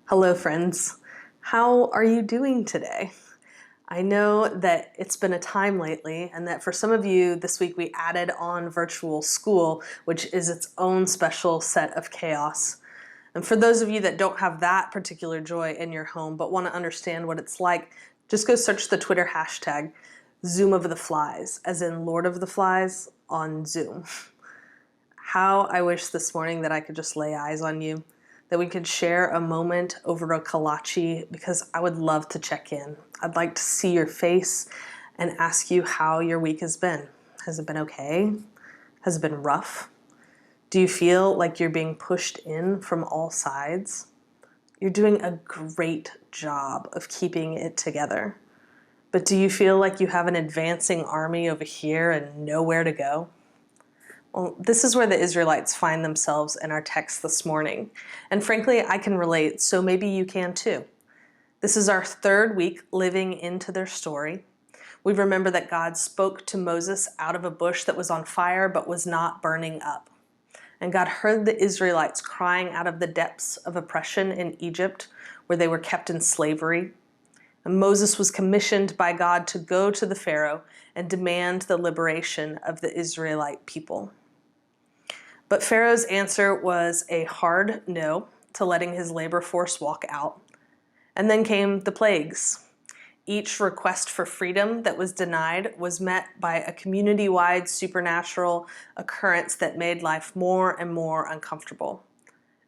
Hello, friends. How are you doing today? I know that it's been a time lately, and that for some of you this week we added on virtual school, which is its own special set of chaos. And for those of you that don't have that particular joy in your home but want to understand what it's like, just go search the Twitter hashtag Zoom of the Flies, as in Lord of the Flies on Zoom. How I wish this morning that I could just lay eyes on you, that we could share a moment over a kolache, because I would love to check in. I'd like to see your face and ask you how your week has been. Has it been okay? Has it been rough? Do you feel like you're being pushed in from all sides? You're doing a great job of keeping it together. But do you feel like you have an advancing army over here and nowhere to go? Well, this is where the Israelites find themselves in our text this morning. And frankly, I can relate, so maybe you can too. This is our third week living into their story. We remember that God spoke to Moses out of a bush that was on fire but was not burning up. And God heard the Israelites crying out of the depths of oppression in Egypt, where they were kept in slavery. And Moses was commissioned by God to go to the Pharaoh and demand the liberation of the Israelite people. But Pharaoh's answer was a hard no to letting his labor force walk out. And then came the plagues. Each request for freedom that was denied was met by a community-wide supernatural occurrence that made life more and more uncomfortable.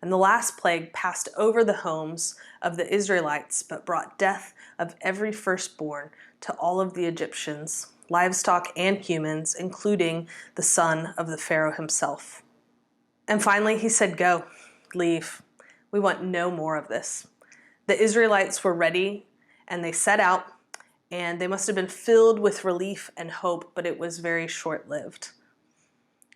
And the last plague passed over the homes of the Israelites, but brought death of every firstborn to all of the Egyptians, livestock and humans, including the son of the Pharaoh himself. And finally, he said, go, leave. We want no more of this. The Israelites were ready, and they set out, and they must have been filled with relief and hope, but it was very short-lived.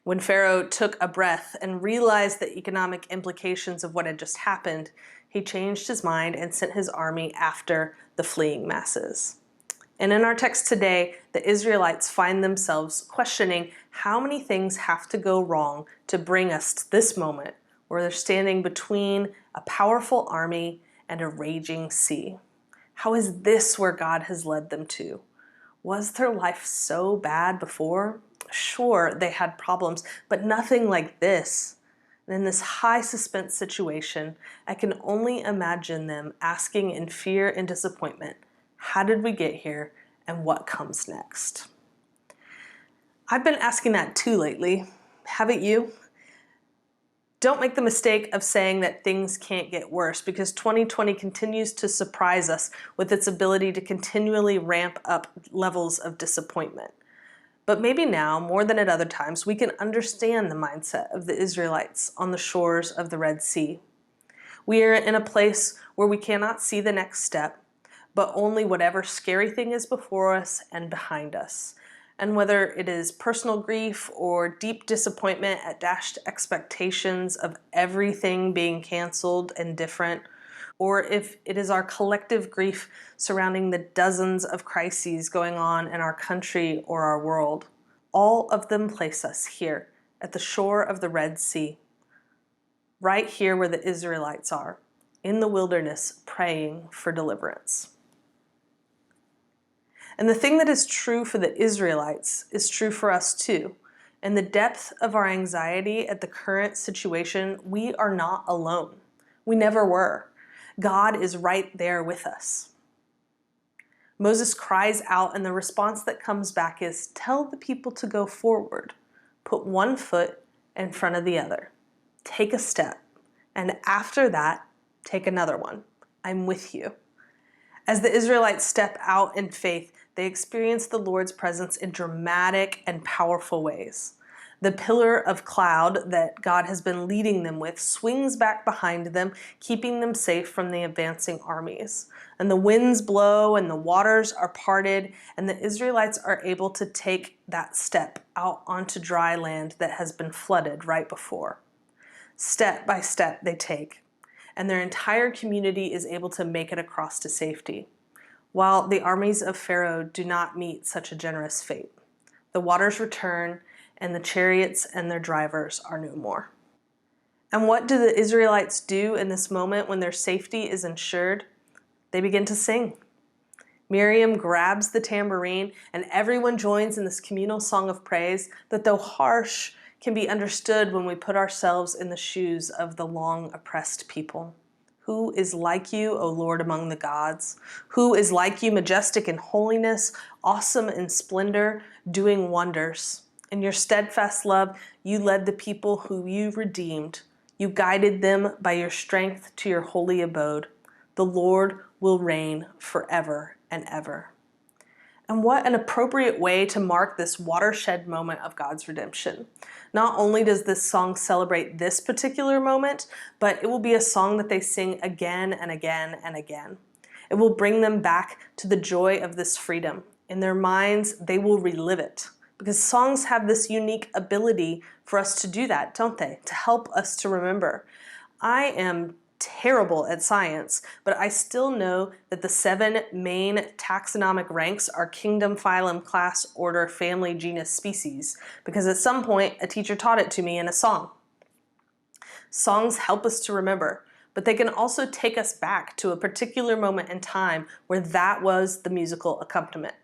When Pharaoh took a breath and realized the economic implications of what had just happened, he changed his mind and sent his army after the fleeing masses. And in our text today, the Israelites find themselves questioning how many things have to go wrong to bring us to this moment where they're standing between a powerful army and a raging sea. How is this where God has led them to? Was their life so bad before? Sure, they had problems, but nothing like this. And in this high suspense situation, I can only imagine them asking in fear and disappointment, how did we get here, and what comes next? I've been asking that too lately. Haven't you? Don't make the mistake of saying that things can't get worse, because 2020 continues to surprise us with its ability to continually ramp up levels of disappointment. But maybe now, more than at other times, we can understand the mindset of the Israelites on the shores of the Red Sea. We are in a place where we cannot see the next step, but only whatever scary thing is before us and behind us. And whether it is personal grief or deep disappointment at dashed expectations of everything being canceled and different, or if it is our collective grief surrounding the dozens of crises going on in our country or our world, all of them place us here at the shore of the Red Sea, right here where the Israelites are, in the wilderness, praying for deliverance. And the thing that is true for the Israelites is true for us too. In the depth of our anxiety at the current situation, we are not alone. We never were. God is right there with us. Moses cries out, and the response that comes back is, tell the people to go forward. Put one foot in front of the other. Take a step. And after that, take another one. I'm with you. As the Israelites step out in faith, they experience the Lord's presence in dramatic and powerful ways. The pillar of cloud that God has been leading them with swings back behind them, keeping them safe from the advancing armies. And the winds blow and the waters are parted, and the Israelites are able to take that step out onto dry land that has been flooded right before. Step by step they take, and their entire community is able to make it across to safety, while the armies of Pharaoh do not meet such a generous fate. The waters return, and the chariots and their drivers are no more. And what do the Israelites do in this moment when their safety is ensured? They begin to sing. Miriam grabs the tambourine, and everyone joins in this communal song of praise that, though harsh, can be understood when we put ourselves in the shoes of the long oppressed people. Who is like you, O Lord, among the gods? Who is like you, majestic in holiness, awesome in splendor, doing wonders? In your steadfast love, you led the people who you redeemed. You guided them by your strength to your holy abode. The Lord will reign forever and ever. And what an appropriate way to mark this watershed moment of God's redemption. Not only does this song celebrate this particular moment, but it will be a song that they sing again and again and again. It will bring them back to the joy of this freedom. In their minds, they will relive it. Because songs have this unique ability for us to do that, don't they? To help us to remember. I am terrible at science, but I still know that the 7 main taxonomic ranks are kingdom, phylum, class, order, family, genus, species, because at some point a teacher taught it to me in a song. Songs help us to remember, but they can also take us back to a particular moment in time where that was the musical accompaniment.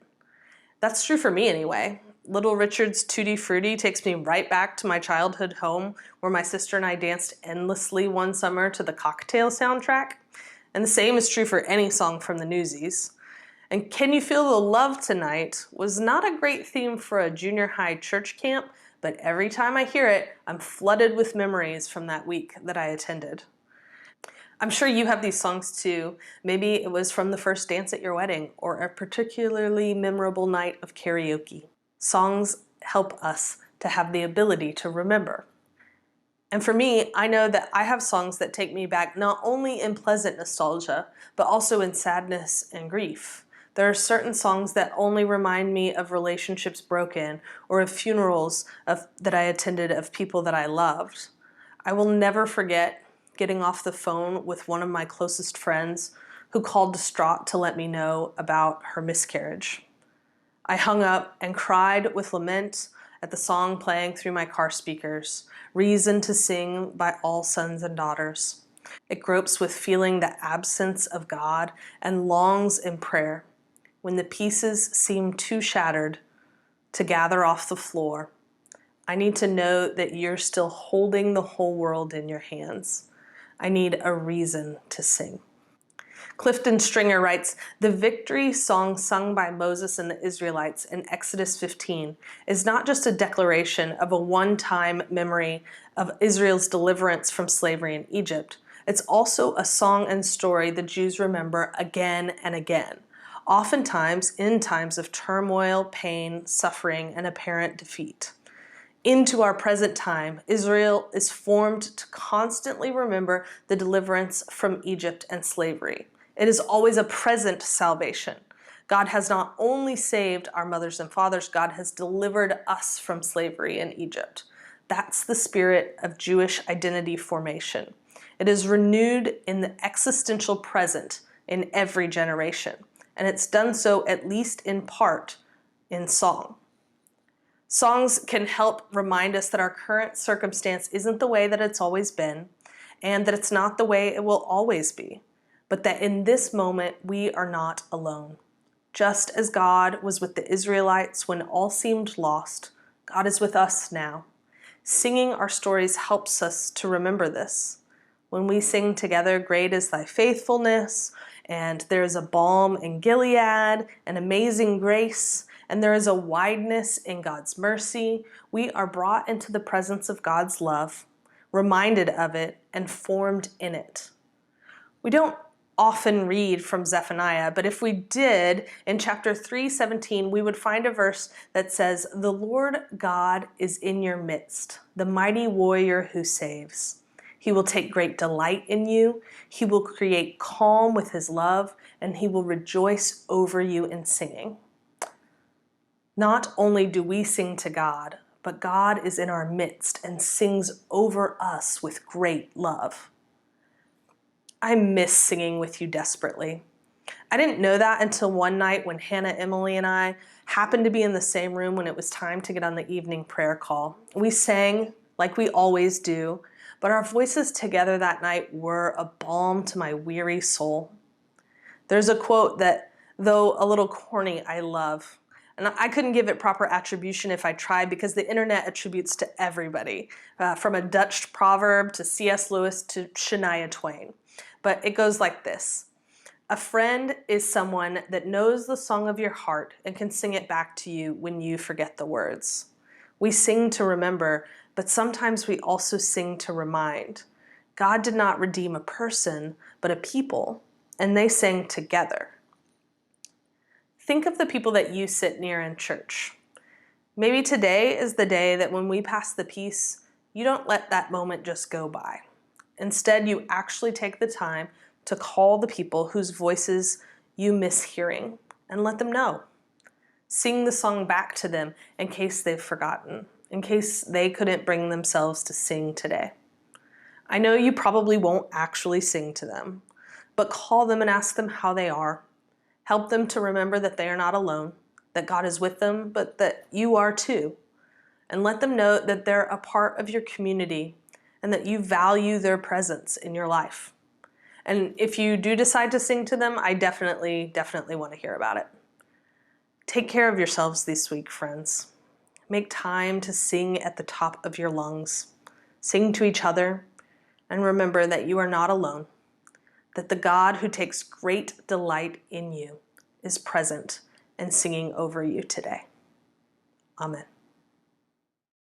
That's true for me anyway. Little Richard's Tutti Frutti takes me right back to my childhood home where my sister and I danced endlessly one summer to the Cocktail soundtrack. And the same is true for any song from the Newsies. And Can You Feel the Love Tonight was not a great theme for a junior high church camp, but every time I hear it, I'm flooded with memories from that week that I attended. I'm sure you have these songs too. Maybe it was from the first dance at your wedding or a particularly memorable night of karaoke. Songs help us to have the ability to remember. And for me, I know that I have songs that take me back not only in pleasant nostalgia, but also in sadness and grief. There are certain songs that only remind me of relationships broken or of funerals that I attended of people that I loved. I will never forget getting off the phone with one of my closest friends who called distraught to let me know about her miscarriage. I hung up and cried with lament at the song playing through my car speakers, Reason to Sing by All Sons and Daughters. It gropes with feeling the absence of God and longs in prayer when the pieces seem too shattered to gather off the floor. I need to know that you're still holding the whole world in your hands. I need a reason to sing. Clifton Stringer writes, the victory song sung by Moses and the Israelites in Exodus 15 is not just a declaration of a one-time memory of Israel's deliverance from slavery in Egypt. It's also a song and story the Jews remember again and again, oftentimes in times of turmoil, pain, suffering, and apparent defeat. Into our present time, Israel is formed to constantly remember the deliverance from Egypt and slavery. It is always a present salvation. God has not only saved our mothers and fathers, God has delivered us from slavery in Egypt. That's the spirit of Jewish identity formation. It is renewed in the existential present in every generation, and it's done so at least in part in song. Songs can help remind us that our current circumstance isn't the way that it's always been, and that it's not the way it will always be, but that in this moment we are not alone. Just as God was with the Israelites when all seemed lost, God is with us now. Singing our stories helps us to remember this. When we sing together, great is thy faithfulness, and there is a balm in Gilead, an amazing grace, and there is a wideness in God's mercy, we are brought into the presence of God's love, reminded of it, and formed in it. We don't often read from Zephaniah, but if we did, in chapter 3:17, we would find a verse that says, the Lord God is in your midst, the mighty warrior who saves. He will take great delight in you. He will create calm with his love, and he will rejoice over you in singing. Not only do we sing to God, but God is in our midst and sings over us with great love. I miss singing with you desperately. I didn't know that until one night when Hannah, Emily, and I happened to be in the same room when it was time to get on the evening prayer call. We sang like we always do, but our voices together that night were a balm to my weary soul. There's a quote that, though a little corny, I love. And I couldn't give it proper attribution if I tried because the internet attributes to everybody, from a Dutch proverb to C.S. Lewis to Shania Twain. But it goes like this. A friend is someone that knows the song of your heart and can sing it back to you when you forget the words. We sing to remember, but sometimes we also sing to remind. God did not redeem a person, but a people, and they sang together. Think of the people that you sit near in church. Maybe today is the day that when we pass the peace, you don't let that moment just go by. Instead, you actually take the time to call the people whose voices you miss hearing and let them know. Sing the song back to them in case they've forgotten, in case they couldn't bring themselves to sing today. I know you probably won't actually sing to them, but call them and ask them how they are. Help them to remember that they are not alone, that God is with them, but that you are too. And let them know that they're a part of your community and that you value their presence in your life. And if you do decide to sing to them, I definitely want to hear about it. Take care of yourselves this week, friends. Make time to sing at the top of your lungs. Sing to each other, and remember that you are not alone, that the God who takes great delight in you is present and singing over you today. Amen.